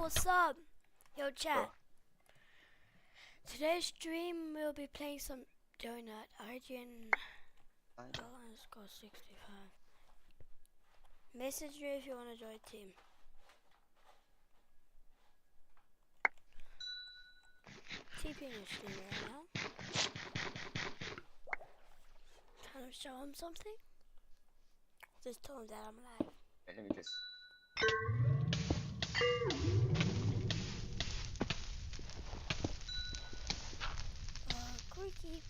what's up? Yo, chat. Bro. Today's stream we'll be playing some donut. Origin score 65. Message me if you want to join team. TPing your stream right now. Trying to show him something. Just told him that I'm live. Let me just. Quickie.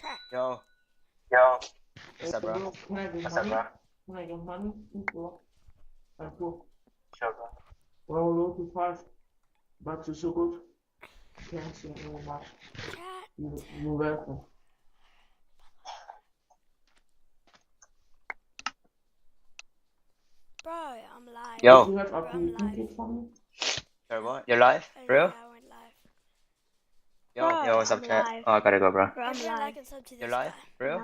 Chat. Yo. What's up, bro? What's up, bro? Sure, bro. Well, look, it's fast. But it's so good. Can't see it very much. Chat. You're welcome. Bro, I'm live. Yo. You have Bro, I'm live. updated for me? Sorry, what? You're live? Oh, Real? yeah, I went live. Yo. Bro, Yo, what's up, I'm chat? live. Oh, I gotta go, bro. Bro, I'm live. Sub to this You're live? guy. Real?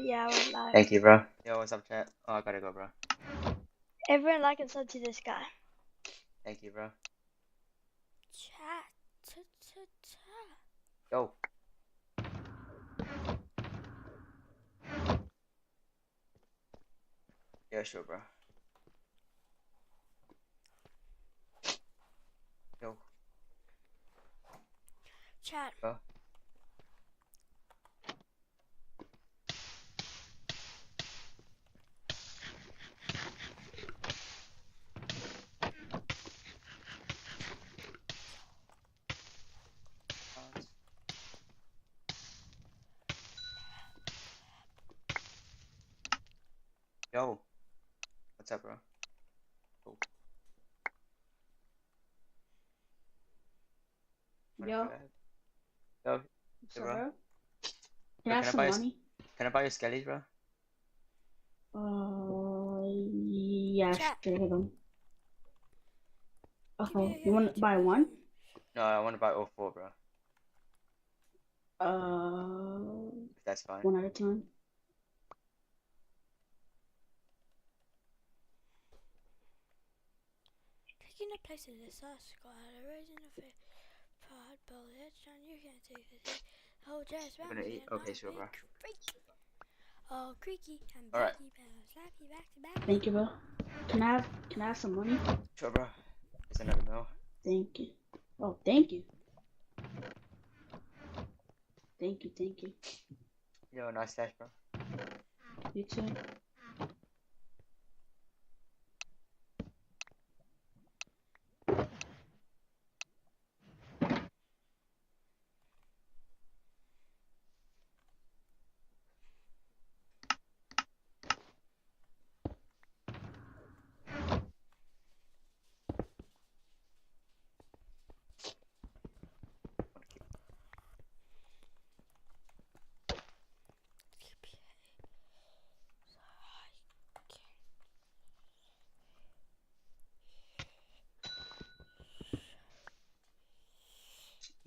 Yeah, I went live. Thank you, bro. Yo, what's up, chat? Oh, I gotta go, bro. Everyone like and sub to this guy. Thank you, bro. Chat. Yo. Yeah, sure, bro. Yo. Chat. Bro. Yo. What's up, bro? Cool. Yo. Yo. What's up, bro. bro? Bro, Can I have some money? Can I buy your skellies, bro? Yeah, Chat. sure, hit them. Give me Okay, a you want to buy one? No, I want to buy all four, bro. If that's fine. One at a time. Taking a place in the sauce squad. Raising a fit. Pod bullet. John, you can't take this. Oh, just I'm gonna eat. Okay, sure, bro. Oh, creaky. I'm Alright. slappy back to back. Thank you, bro. Can I have some money? Sure, bro. There's another meal. Thank you. Oh, thank you. Thank you. Yo, nice stash, bro. You too.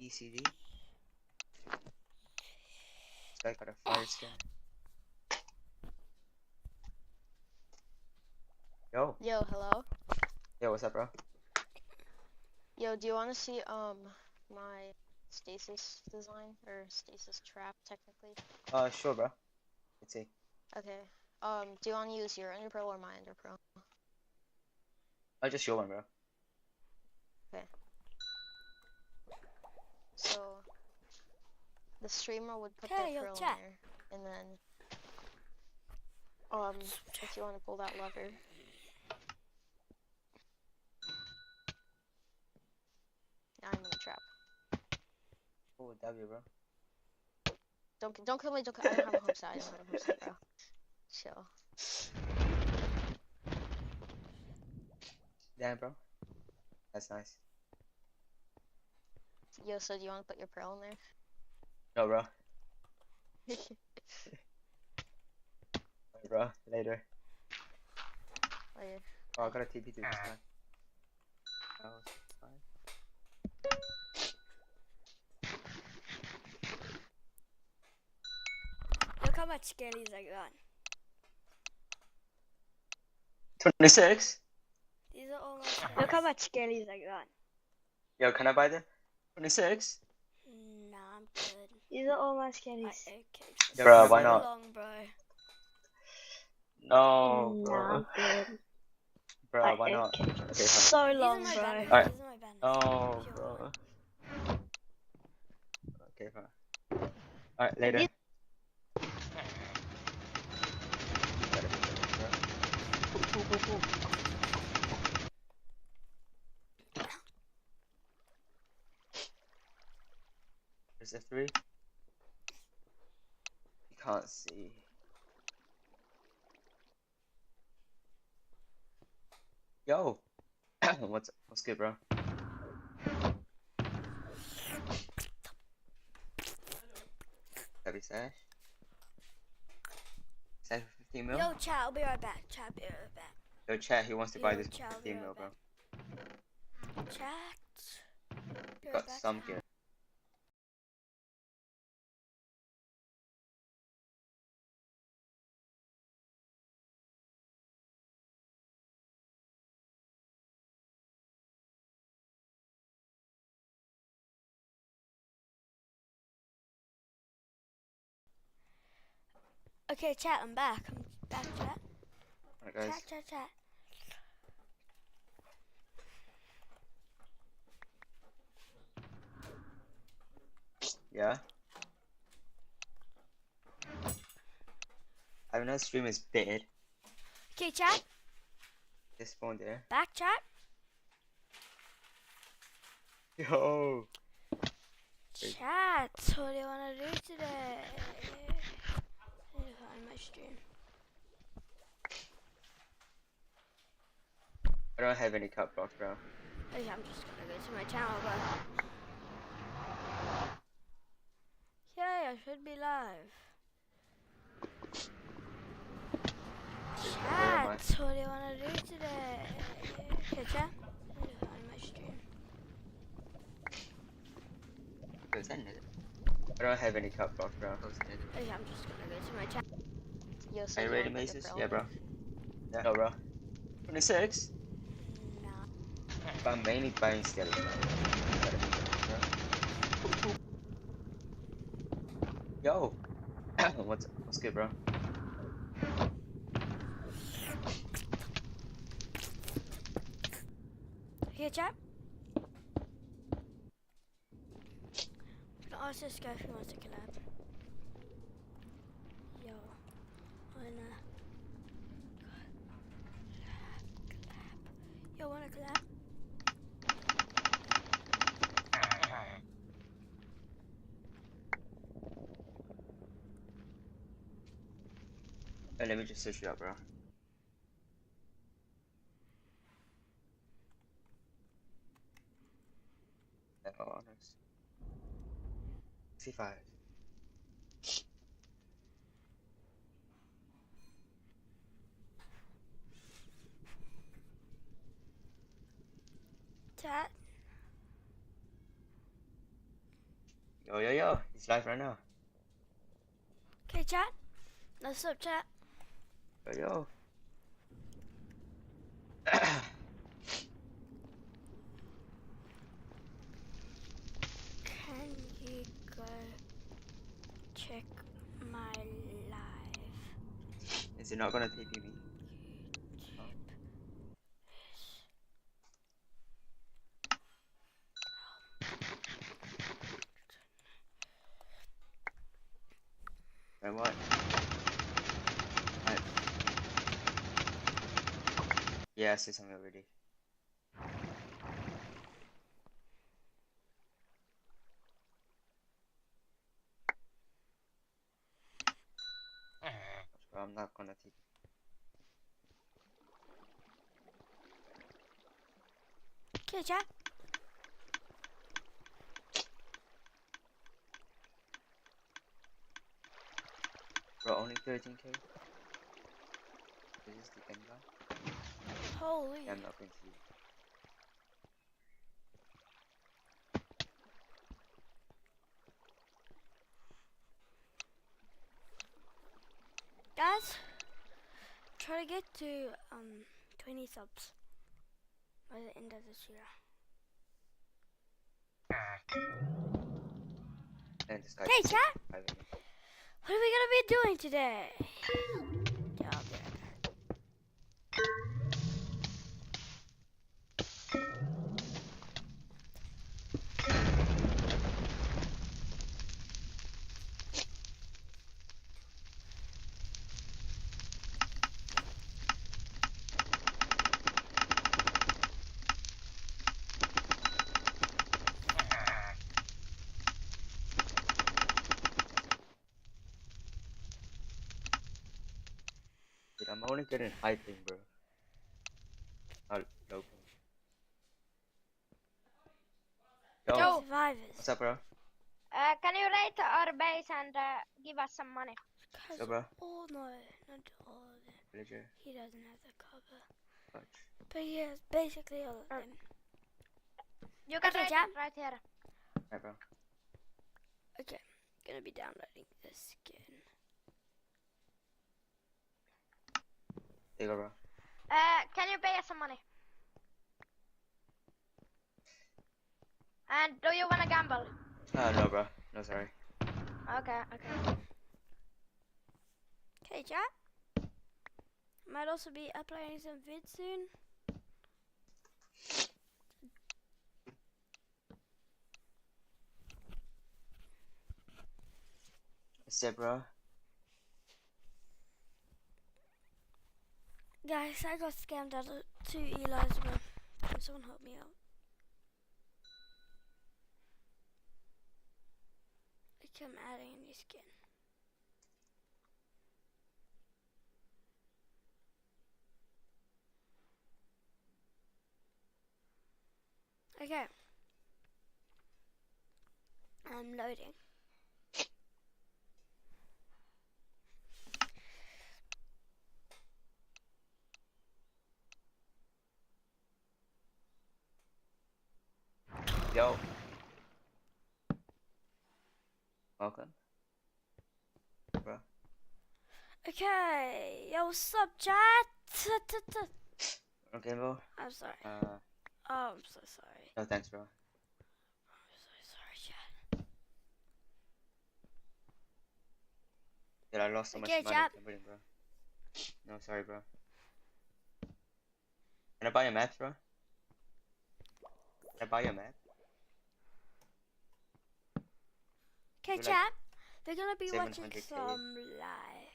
ECD. This guy got a fire skin. Yo. Yo, hello. Yo, what's up, bro? Yo, do you want to see my stasis design or stasis trap technically? Sure, bro. Let's see. Okay. Do you want to use your Ender Pearl or my Ender Pearl? Just your one, bro. Okay. So the streamer would put Okay, their yo, pearl in chat. there, and then if you want to pull that lever. Now I'm in the trap. Oh, W, bro. Don't kill me. I don't have a home side. Bro. Chill. Damn, bro. That's nice. Yo, so do you want to put your pearl in there? No, bro. Bye, bro. Later. Later. Oh, I got a TP to this guy. Oh, it's fine. much skellies I got. 26? These are all my skellies. Look how much skellies I got. Yo, can I buy them? 26? Nah, I'm good. These are all my skellies. I ate cakes for Yeah, bro, so why not? long, bro. No, Nah, bro. I'm good. Bro, why not? cakes Okay, fine. so long, Alright. bro. These are my banners. No, If you bro. want. Okay, fine. Alright, later. There's a 3. You can't see. Yo! What's good, bro? Heavy stash? Stash for 15 mil? Yo, chat, I'll be right back. Chat, I'll be right back. Yo, chat, who wants to buy Yo, this for chat, I'll be 15 mil, right bro? back. Chat. Be right Got back, some chat. gear. Okay, chat, I'm back. I'm back, chat. Alright, guys. Chat. Yeah? I know stream is dead. Okay, chat. Just spawned there. Back, chat. Yo! Chat, what do you want to do today? I need to find my stream. I don't have any cut blocks, bro. Okay, I'm just gonna go to my channel, but yay, I should be live. Where am I? Chat, what do you want to do today? Okay, chat. I need to find my stream. Who's that nigga? I don't have any cut blocks, bro. Who's that nigga? Okay, I'm just gonna go to my channel. Yo, so Are you you ready, wanna go to Maces? pro? Yeah, bro. Yeah. No, bro. 26? Nah. But I'm mainly buying skeletons. Yo! what's good, bro? Okay, chat. I'm gonna ask this guy if he wants to collab. Yo, wanna collab? Yo, wanna collab? Hey, let me just search you up, bro. Oh, honors. 65. Chat. Yo. He's live right now. Okay, chat. What's up, chat? Yo. Can you go check my live? Is it not gonna TP me? Oh. And what? Right. Yeah, I said something already. Bro, I'm not gonna TP. Okay, chat. Bro, only 13k? Is this the end guy? Holy. Yeah, I'm not going to use. try to get to 20 subs by the end of this year. And this guy's Hey, chat. driving. What are we gonna be doing today? Yeah, I'll be right back. Dude, I'm only getting high ping, bro. Not low ping. Yo, Survivors. what's up, bro? Can you rate our base and give us some money? What's up, bro? Oh no, not all of them. Villager. He doesn't have the cover. Fudge. But he has basically all of them. You can Okay, rate Jam. it right here. Right, bro. Okay, gonna be downloading this skin. There you go, bro. Can you pay us some money? And do you wanna gamble? No, bro. No, sorry. Okay, okay. Okay, chat. Might also be uploading some vids soon. What's up, bro? Guys, I got scammed out of 2 Eli's, bro. Can someone help me out? Okay, I'm adding a new skin. Okay. I'm loading. Yo. Welcome. Bro. Okay. Yo, what's up, chat? Okay, bro. I'm sorry. Uh, Oh, I'm so sorry. no thanks, bro. I'm so sorry, chat. Dude, I lost so much Okay, money chat. gambling, bro. No, sorry, bro. Can I buy a map, bro? Can I buy a map? Okay, You're like chat. We're gonna be watching 700K. some live.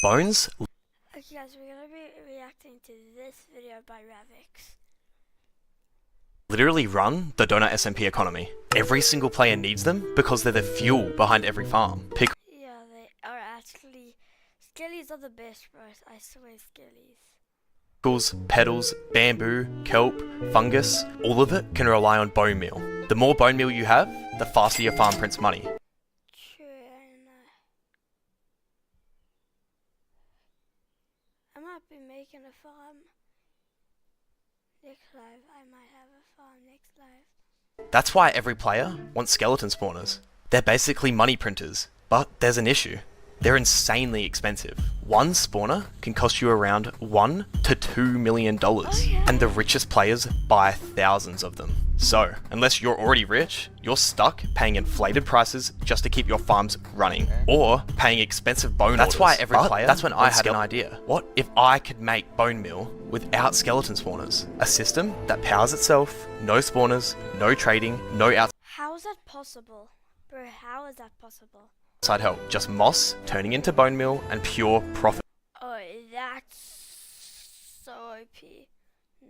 Bones Okay, guys, we're gonna be reacting to this video by Ravix. literally run the donut SMP economy. Every single player needs them because they're the fuel behind every farm. Yeah, they are actually. Skellies are the best, bro. I swear, Skellies. Pickles, petals, bamboo, kelp, fungus, all of it can rely on bone meal. The more bone meal you have, the faster your farm prints money. True, I know. I might be making a farm next live. I might have a farm next live. That's why every player wants skeleton spawners. They're basically money printers, but there's an issue. They're insanely expensive. One spawner can cost you around $1 to $2 million, yeah. and the richest players buy thousands of them. So, unless you're already rich, you're stuck paying inflated prices just to keep your farms running, or paying expensive bone That's orders. why every But player that's when I wants had an idea. What if I could make bone meal without skeleton spawners? A system that powers itself, no spawners, no trading, no How is that possible? Bro, how is that possible? outside help. Just moss turning into bone meal and pure profit. Oh, that's so OP.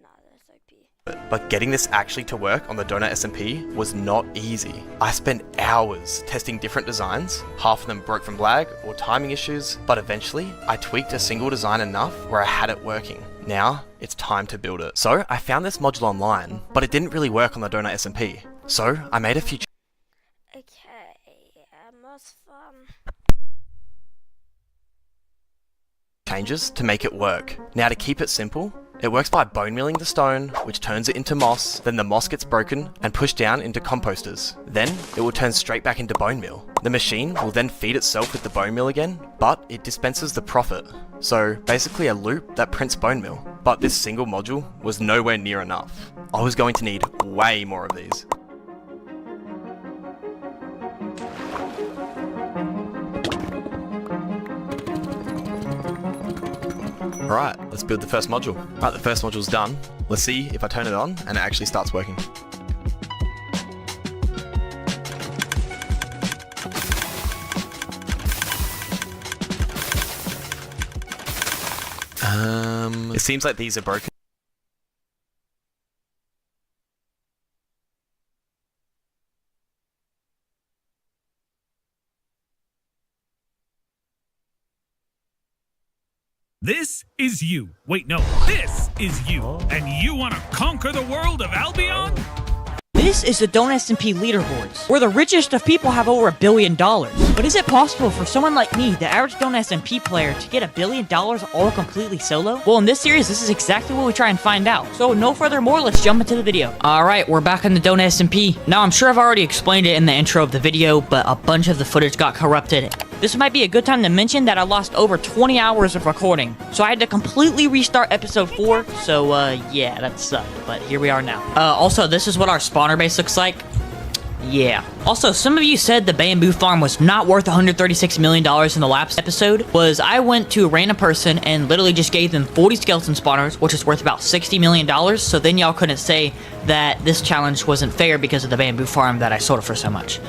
Nah, that's OP. But getting this actually to work on the Donut SMP was not easy. I spent hours testing different designs. Half of them broke from lag or timing issues, but eventually I tweaked a single design enough where I had it working. Now it's time to build it. So I found this module online, but it didn't really work on the Donut SMP. So I made a few Okay, most fun. changes to make it work. Now to keep it simple, It works by bone milling the stone, which turns it into moss, then the moss gets broken and pushed down into composters. Then, it will turn straight back into bone meal. The machine will then feed itself with the bone meal again, but it dispenses the profit. So, basically a loop that prints bone meal. But this single module was nowhere near enough. I was going to need way more of these. Alright, let's build the first module. Alright, the first module's done. Let's see if I turn it on and it actually starts working. It seems like these are broken. This is you. Wait, no, this is you. And you want to conquer the world of Albion? This is the donutsmp leaderboards, where the richest of people have over $1 billion. But is it possible for someone like me, the average donutsmp player, to get $1 billion all completely solo? Well, in this series, this is exactly what we try and find out. So, no further more, let's jump into the video. Alright, we're back on the donutsmp. Now, I'm sure I've already explained it in the intro of the video, but a bunch of the footage got corrupted. This might be a good time to mention that I lost over 20 hours of recording, so I had to completely restart episode 4, so yeah, that sucked, but here we are now. Also, this is what our spawner base looks like. Yeah. Also, some of you said the bamboo farm was not worth $136 million in the last episode. I went to a random person and literally just gave them 40 skeleton spawners, which is worth about $60 million, so then y'all couldn't say that this challenge wasn't fair because of the bamboo farm that I sold it for so much.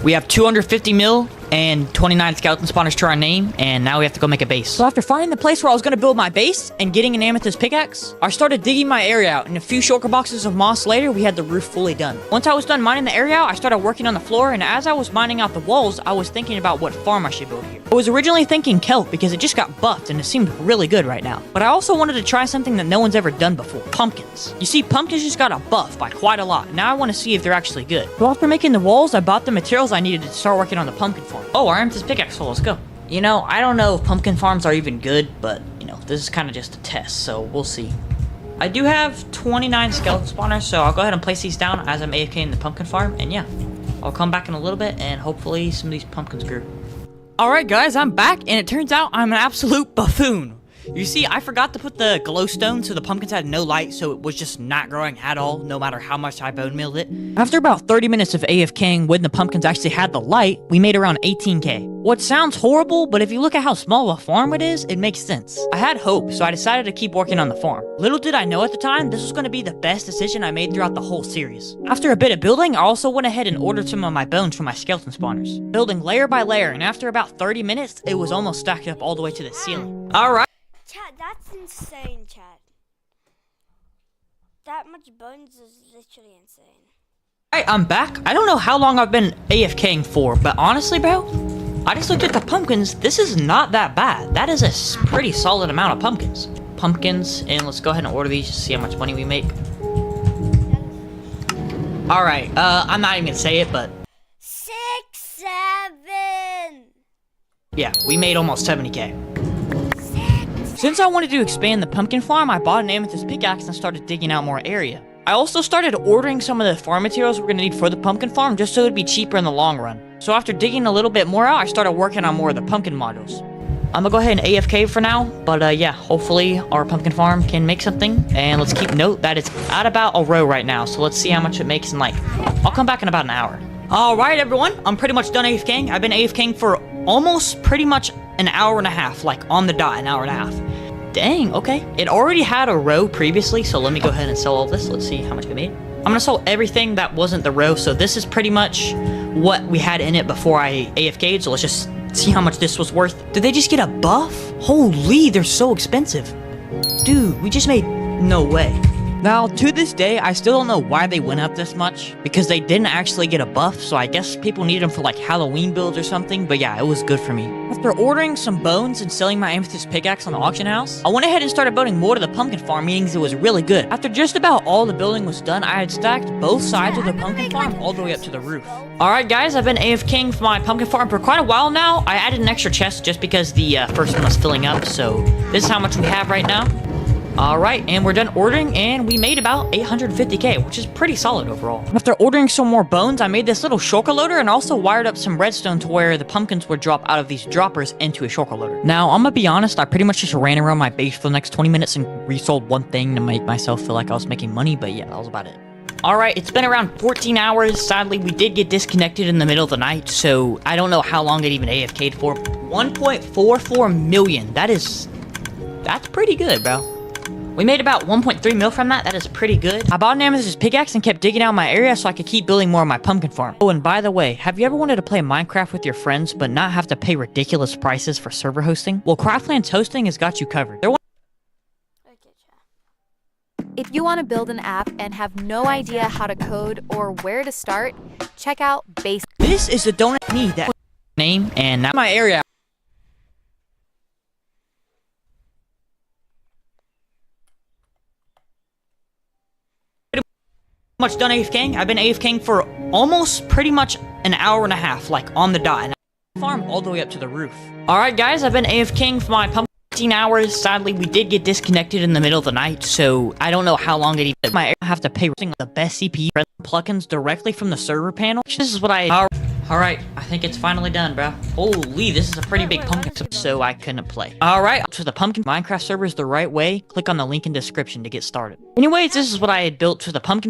We have 250 mil and 29 skeleton spawners to our name, and now we have to go make a base. So after finding the place where I was going to build my base and getting an amethyst pickaxe, I started digging my area out, and a few shulker boxes of moss later, we had the roof fully done. Once I was done mining the area out, I started working on the floor, and as I was mining out the walls, I was thinking about what farm I should build here. I was originally thinking kelp because it just got buffed, and it seemed really good right now. But I also wanted to try something that no one's ever done before, pumpkins. You see, pumpkins just got a buff by quite a lot. Now I want to see if they're actually good. So after making the walls, I bought the materials I needed to start working on the pumpkin farm. Oh, our amethyst pickaxe full, let's go. You know, I don't know if pumpkin farms are even good, but, you know, this is kind of just a test, so we'll see. I do have 29 skeleton spawners, so I'll go ahead and place these down as I'm AFK in the pumpkin farm, and yeah, I'll come back in a little bit, and hopefully some of these pumpkins grew. Alright guys, I'm back, and it turns out I'm an absolute buffoon. You see, I forgot to put the glowstone so the pumpkins had no light, so it was just not growing at all, no matter how much I bone milled it. After about 30 minutes of AFKing, when the pumpkins actually had the light, we made around 18k. What sounds horrible, but if you look at how small a farm it is, it makes sense. I had hope, so I decided to keep working on the farm. Little did I know at the time, this was going to be the best decision I made throughout the whole series. After a bit of building, I also went ahead and ordered some of my bones from my skeleton spawners. Building layer by layer, and after about 30 minutes, it was almost stacked up all the way to the ceiling. Alright. Chat, that's insane, chat. That much bones is literally insane. Alright, I'm back. I don't know how long I've been AFKing for, but honestly, bro, I just looked at the pumpkins. This is not that bad. That is a pretty solid amount of pumpkins. Pumpkins, and let's go ahead and order these to see how much money we make. Alright, I'm not even gonna say it, but 6, 7. yeah, we made almost 70k. Since I wanted to expand the pumpkin farm, I bought an amethyst pickaxe and started digging out more area. I also started ordering some of the farm materials we're going to need for the pumpkin farm just so it would be cheaper in the long run. So after digging a little bit more out, I started working on more of the pumpkin modules. I'm gonna go ahead and AFK for now, but yeah, hopefully our pumpkin farm can make something. And let's keep note that it's at about a row right now, so let's see how much it makes in like, I'll come back in about an hour. Alright everyone, I'm pretty much done AFKing. I've been AFKing for almost pretty much an hour and a half, like on the dot, an hour and a half. Dang, okay. It already had a row previously, so let me go ahead and sell all this. Let's see how much we made. I'm gonna sell everything that wasn't the row, so this is pretty much what we had in it before I AFK'd, so let's just see how much this was worth. Did they just get a buff? Holy, they're so expensive. Dude, we just made... no way. Now, to this day, I still don't know why they went up this much, because they didn't actually get a buff, so I guess people need them for like Halloween builds or something, but yeah, it was good for me. After ordering some bones and selling my amethyst pickaxe on the auction house, I went ahead and started building more to the pumpkin farm, meaning it was really good. After just about all the building was done, I had stacked both sides of the pumpkin farm all the way up to the roof. Alright guys, I've been AFKing for my pumpkin farm for quite a while now. I added an extra chest just because the first one was filling up, so this is how much we have right now. Alright, and we're done ordering, and we made about 850k, which is pretty solid overall. After ordering some more bones, I made this little shulker loader and also wired up some redstone to where the pumpkins would drop out of these droppers into a shulker loader. Now, I'm gonna be honest, I pretty much just ran around my base for the next 20 minutes and resold one thing to make myself feel like I was making money, but yeah, that was about it. Alright, it's been around 14 hours. Sadly, we did get disconnected in the middle of the night, so I don't know how long it even AFK'd for. 1.44 million. That's pretty good, bro. We made about 1.3 mil from that. That is pretty good. I bought an amethyst pickaxe and kept digging out my area so I could keep building more of my pumpkin farm. Oh, and by the way, have you ever wanted to play Minecraft with your friends but not have to pay ridiculous prices for server hosting? Well, Craftlands Hosting has got you covered. If you want to build an app and have no idea how to code or where to start, check out Base. This is the donut me that name and not my area. Much done AFKing. I've been AFKing for almost pretty much an hour and a half, like on the dot. And I farm all the way up to the roof. Alright guys, I've been AFKing for my pumpkin 15 hours. Sadly, we did get disconnected in the middle of the night, so I don't know how long it even I have to pay the best CPU plugins directly from the server panel. This is what I Alright, I think it's finally done, bro. Holy, this is a pretty big pumpkin, so I couldn't play. Alright, to the pumpkin Minecraft servers the right way, click on the link in description to get started. Anyways, this is what I had built to the pumpkin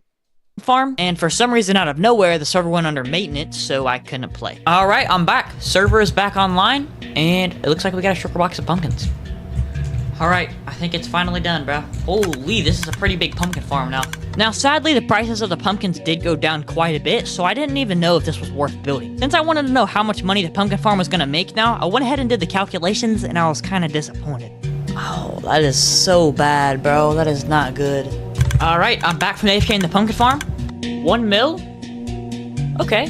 farm, and for some reason out of nowhere the server went under maintenance, so I couldn't play. Alright, I'm back. Server is back online, and it looks like we got a shulker box of pumpkins. Alright, I think it's finally done, bro. Holy, this is a pretty big pumpkin farm now. Now, sadly, the prices of the pumpkins did go down quite a bit, so I didn't even know if this was worth building. Since I wanted to know how much money the pumpkin farm was gonna make now, I went ahead and did the calculations, and I was kind of disappointed. Oh, that is so bad, bro. That is not good. Alright, I'm back from AFK in the pumpkin farm. 1 mil? Okay.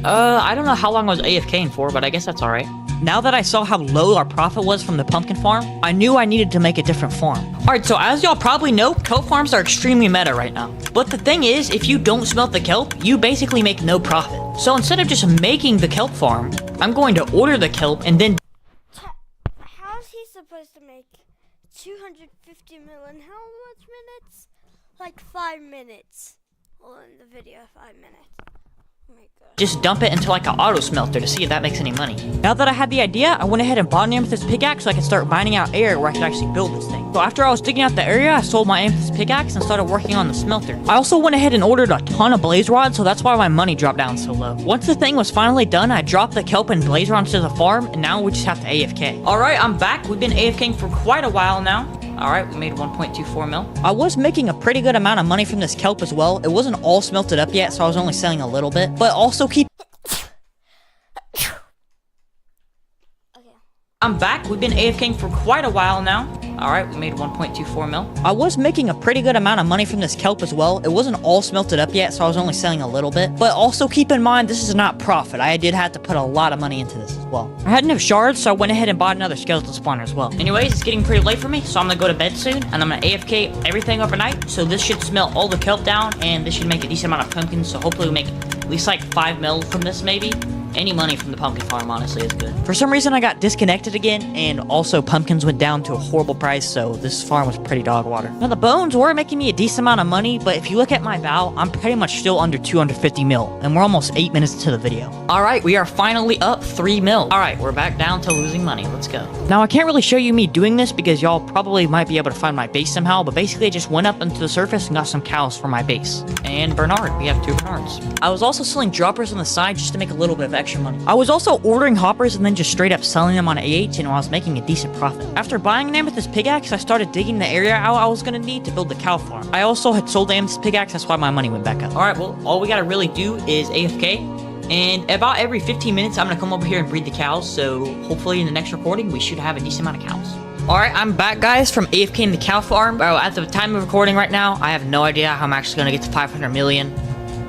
I don't know how long I was AFKing for, but I guess that's alright. Now that I saw how low our profit was from the pumpkin farm, I knew I needed to make a different farm. Alright, so as y'all probably know, kelp farms are extremely meta right now. But the thing is, if you don't smelt the kelp, you basically make no profit. So instead of just making the kelp farm, I'm going to order the kelp and then... How is he supposed to make 250 million? How much minutes? Like 5 minutes. Well, in the video, 5 minutes. Oh my god. Just dump it into like an auto smelter to see if that makes any money. Now that I had the idea, I went ahead and bought an amethyst pickaxe so I could start mining out area where I could actually build this thing. So after I was digging out the area, I sold my amethyst pickaxe and started working on the smelter. I also went ahead and ordered a ton of blaze rods, so that's why my money dropped down so low. Once the thing was finally done, I dropped the kelp and blaze rods to the farm, and now we just have to AFK. Alright, I'm back. We've been AFKing for quite a while now. Alright, we made 1.24 mil. I was making a pretty good amount of money from this kelp as well. It wasn't all smelted up yet, so I was only selling a little bit. But also keep... I'm back. We've been AFKing for quite a while now. Alright, we made 1.24 mil. I was making a pretty good amount of money from this kelp as well. It wasn't all smelted up yet, so I was only selling a little bit. But also keep in mind, this is not profit. I did have to put a lot of money into this as well. I had enough shards, so I went ahead and bought another skeleton spawner as well. Anyways, it's getting pretty late for me, so I'm gonna go to bed soon, and I'm gonna AFK everything overnight. So this should smelt all the kelp down, and this should make a decent amount of pumpkins, so hopefully we make at least like 5 mil from this maybe. Any money from the pumpkin farm, honestly, is good. For some reason, I got disconnected again, and also pumpkins went down to a horrible price, so this farm was pretty dog water. Now, the bones were making me a decent amount of money, but if you look at my bow, I'm pretty much still under 250 mil, and we're almost 8 minutes into the video. Alright, we are finally up 3 mil. Alright, we're back down to losing money. Let's go. Now, I can't really show you me doing this because y'all probably might be able to find my base somehow, but basically I just went up into the surface and got some cows for my base. And Bernard, we have 2 Bernards. I was also selling droppers on the side just to make a little bit of extra money. I was also ordering hoppers and then just straight up selling them on AH, and I was making a decent profit. After buying an amethyst pickaxe, I started digging the area out I was gonna need to build the cow farm. I also had sold the amethyst pickaxe, that's why my money went back up. Alright, well, all we gotta really do is AFK, and about every 15 minutes, I'm gonna come over here and breed the cows, so hopefully in the next recording, we should have a decent amount of cows. Alright, I'm back, guys, from AFK in the cow farm. Well, at the time of recording right now, I have no idea how I'm actually gonna get to 500 million.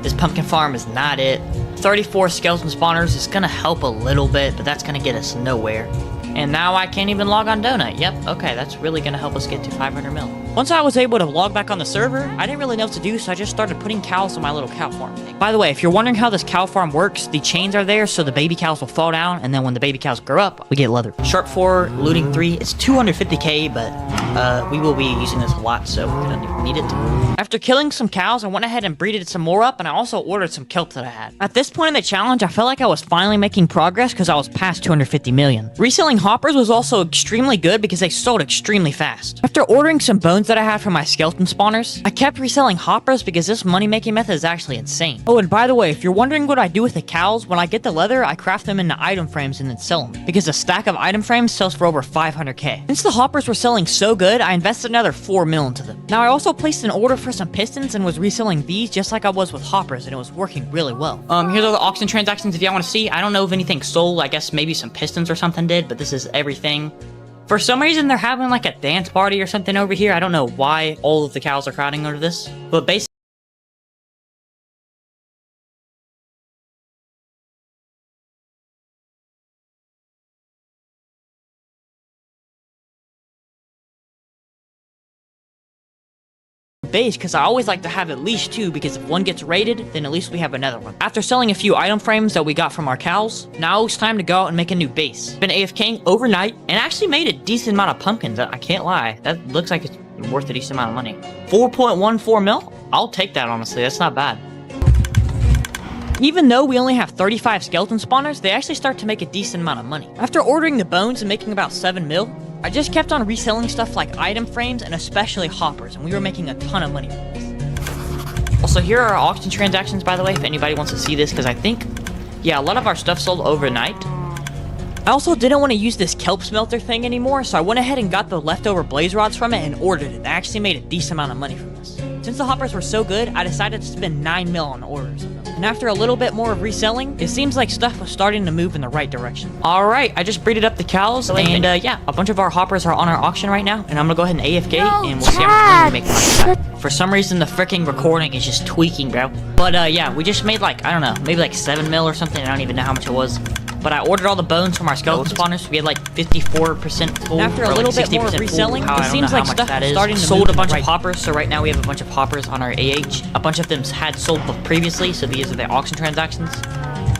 This pumpkin farm is not it. 34 skeleton spawners is gonna help a little bit, but that's gonna get us nowhere. And now I can't even log on Donut. Yep, okay, that's really gonna help us get to 500 mil. Once I was able to log back on the server, I didn't really know what to do, so I just started putting cows on my little cow farm. By the way, if you're wondering how this cow farm works, the chains are there so the baby cows will fall down, and then when the baby cows grow up, we get leather. Sharp 4, looting 3, it's 250k, but we will be using this a lot, so we don't even need it. After killing some cows, I went ahead and breeded some more up, and I also ordered some kelp that I had. At this point in the challenge, I felt like I was finally making progress because I was past 250 million. Reselling hoppers was also extremely good because they sold extremely fast. After ordering some bones that I had from my skeleton spawners, I kept reselling hoppers because this money-making method is actually insane. Oh, and by the way, if you're wondering what I do with the cows, when I get the leather, I craft them into item frames and then sell them, because a stack of item frames sells for over 500k. Since the hoppers were selling so good, I invested another 4 mil into them. Now, I also placed an order for some pistons and was reselling these just like I was with hoppers, and it was working really well. Here's all the auction transactions if y'all want to see. I don't know if anything sold. I guess maybe some pistons or something did, but this is everything. For some reason, they're having like a dance party or something over here. I don't know why all of the cows are crowding over this, but basically base, because I always like to have at least 2, because if one gets raided, then at least we have another one. After selling a few item frames that we got from our cows, now it's time to go out and make a new base. Been AFKing overnight and actually made a decent amount of pumpkins. I can't lie, that looks like it's worth a decent amount of money. 4.14 mil? I'll take that, honestly. That's not bad. Even though we only have 35 skeleton spawners, they actually start to make a decent amount of money. After ordering the bones and making about 7 mil, I just kept on reselling stuff like item frames and especially hoppers, and we were making a ton of money from this. Also, here are our auction transactions, by the way, if anybody wants to see this, because I think, yeah, a lot of our stuff sold overnight. I also didn't want to use this kelp smelter thing anymore, so I went ahead and got the leftover blaze rods from it and ordered it. I actually made a decent amount of money from this. Since the hoppers were so good, I decided to spend 9 mil on orders of them. And after a little bit more of reselling, it seems like stuff was starting to move in the right direction. Alright, I just breeded up the cows, and yeah, a bunch of our hoppers are on our auction right now, and I'm gonna go ahead and AFK, and we'll see how much money we make money. For some reason, the freaking recording is just tweaking, bro. But yeah, we just made like, I don't know, maybe like 7 mil or something. I don't even know how much it was. But I ordered all the bones from our skeleton spawners. We had like 54% full. And after a little bit more reselling, it seems like stuff is starting to sold a bunch of hoppers. So right now we have a bunch of hoppers on our AH. A bunch of them had sold previously, so these are the auction transactions.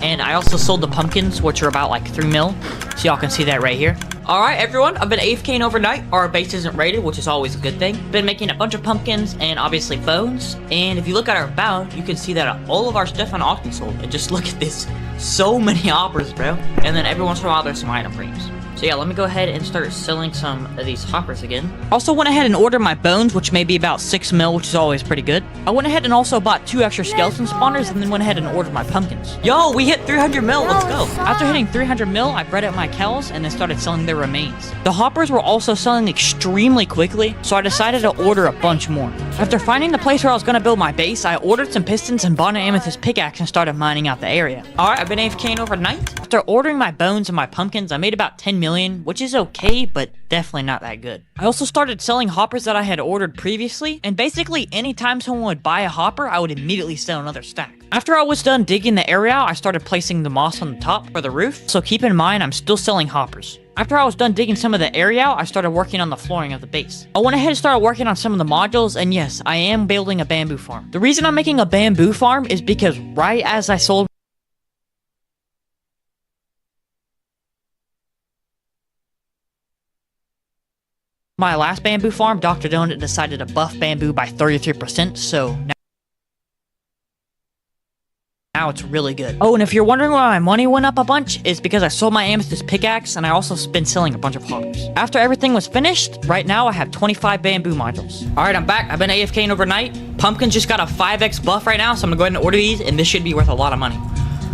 And I also sold the pumpkins, which are about like 3 mil. So y'all can see that right here. Alright everyone, I've been AFKing overnight. Our base isn't raided, which is always a good thing. Been making a bunch of pumpkins and obviously bones. And if you look at our bound, you can see that all of our stuff on auction sold. And just look at this. So many hoppers, bro. And then every once in a while there's some item frames. So yeah, let me go ahead and start selling some of these hoppers again. Also went ahead and ordered my bones, which may be about 6 mil, which is always pretty good. I went ahead and also bought 2 extra skeleton spawners, and then went ahead and ordered my pumpkins. Yo, we hit 300 mil, let's go. After hitting 300 mil, I bred up my cows and then started selling their remains. The hoppers were also selling extremely quickly, so I decided to order a bunch more. After finding the place where I was going to build my base, I ordered some pistons and bought an amethyst pickaxe and started mining out the area. Alright, I've been AFKing overnight. After ordering my bones and my pumpkins, I made about 10 million, which is okay, but definitely not that good. I also started selling hoppers that I had ordered previously, and basically anytime someone would buy a hopper, I would immediately sell another stack. After I was done digging the area, I started placing the moss on the top for the roof, so keep in mind I'm still selling hoppers. After I was done digging some of the area out, I started working on the flooring of the base. I went ahead and started working on some of the modules, and yes, I am building a bamboo farm. The reason I'm making a bamboo farm is because right as I sold my last bamboo farm, Dr. Donut decided to buff bamboo by 33%, so now it's really good. Oh, and if you're wondering why my money went up a bunch, it's because I sold my amethyst pickaxe, and I also been selling a bunch of hoppers. After everything was finished, right now I have 25 bamboo modules. Alright, I'm back. I've been AFKing overnight. Pumpkins just got a 5x buff right now, so I'm gonna go ahead and order these, and this should be worth a lot of money.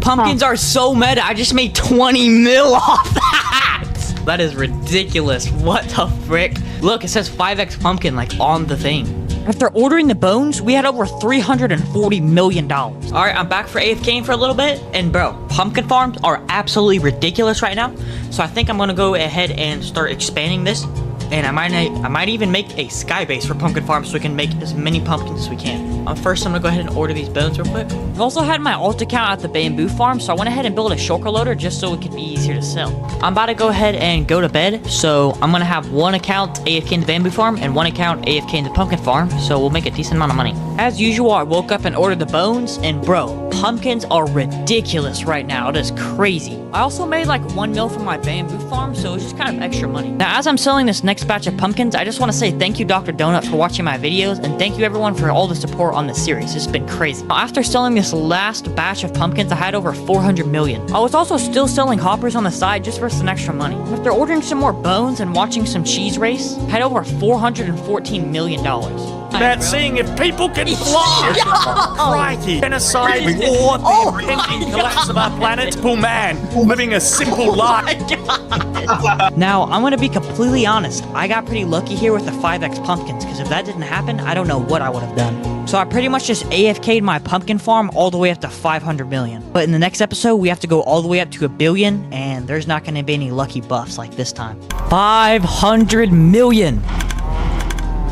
Pumpkins are so meta. I just made 20 mil off that! That is ridiculous. What the frick? Look, it says 5x pumpkin, like, on the thing. After ordering the bones, we had over $340 million. Alright, I'm back for AFKing for a little bit, and bro, pumpkin farms are absolutely ridiculous right now, so I think I'm gonna go ahead and start expanding this. and I might even make a sky base for pumpkin farm so we can make as many pumpkins as we can. First, I'm gonna go ahead and order these bones real quick. I've also had my alt account at the bamboo farm, so I went ahead and built a shulker loader just so it could be easier to sell. I'm about to go ahead and go to bed, so I'm gonna have one account AFK in the bamboo farm and one account AFK in the pumpkin farm, so we'll make a decent amount of money. As usual, I woke up and ordered the bones, and bro, pumpkins are ridiculous right now. It is crazy. I also made like 1 mil from my bamboo farm, so it's just kind of extra money. Now, as I'm selling this next batch of pumpkins, I just want to say thank you, Dr. Donut, for watching my videos, and thank you everyone for all the support on this series. It's been crazy. Now, after selling this last batch of pumpkins, I had over 400 million. I was also still selling hoppers on the side just for some extra money. After ordering some more bones and watching some cheese race, I had over $414 million. About seeing if people can fly. Crikey. Genocide, war, the impending collapse of our planet. Simple man living a simple life. Now, I'm gonna be completely honest. I got pretty lucky here with the 5x pumpkins, because if that didn't happen, I don't know what I would have done. So I pretty much just AFK'd my pumpkin farm all the way up to 500 million. But in the next episode, we have to go all the way up to 1 billion, and there's not gonna be any lucky buffs like this time. 500 million!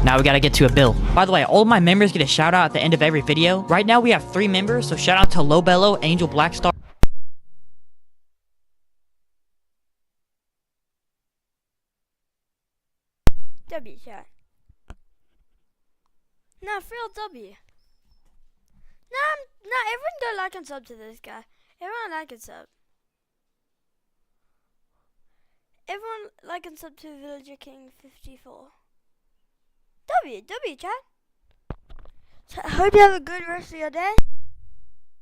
Now we gotta get to a bill. By the way, all of my members get a shout out at the end of every video. Right now we have 3 members, so shout out to Lobello, Angel Blackstar. W, chat. No, for real W. No, everyone go like and sub to this guy. Everyone like and sub. Everyone like and sub to Villager King 54. W, chat. So I hope you have a good rest of your day.